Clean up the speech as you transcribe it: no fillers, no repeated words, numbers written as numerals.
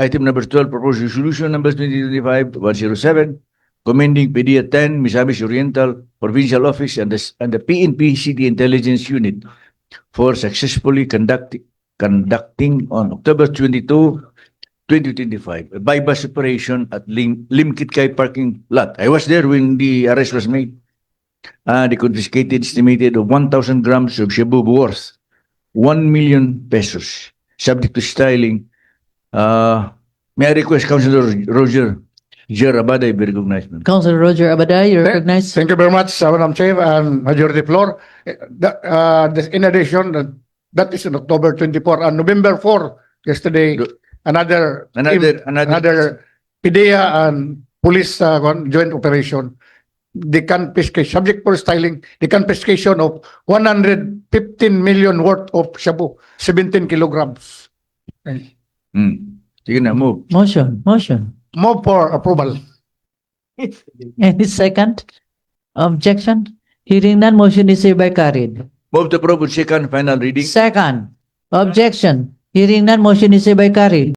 Item number 12, proposed resolution number 2025-107, commending PDEA 10, Misamis Oriental Provincial Office and the PNP City Intelligence Unit for successfully conducting on October 22, 2025, a bypass operation at Limkitkay parking lot. I was there when the arrest was made. They confiscated estimated of 1,000 grams of shabu worth 1 million pesos, subject to styling. May I request Councilor Roger Abaday be recognized, ma'am. Councilor Roger Abaday, you recognize. Thank you very much, Madam Chair and Majority Floor. In addition, that is on October 24 and November 4, yesterday, another PDEA and police joint operation. The confiscation, subject for styling, the confiscation of 115 million worth of shabu, 17 kilograms. Sige na, move. Motion. Move for approval. Any second? Objection? Hearing none, motion is hereby carried. Move to approve on second final reading. Second. Objection. Hearing none, motion is hereby carried.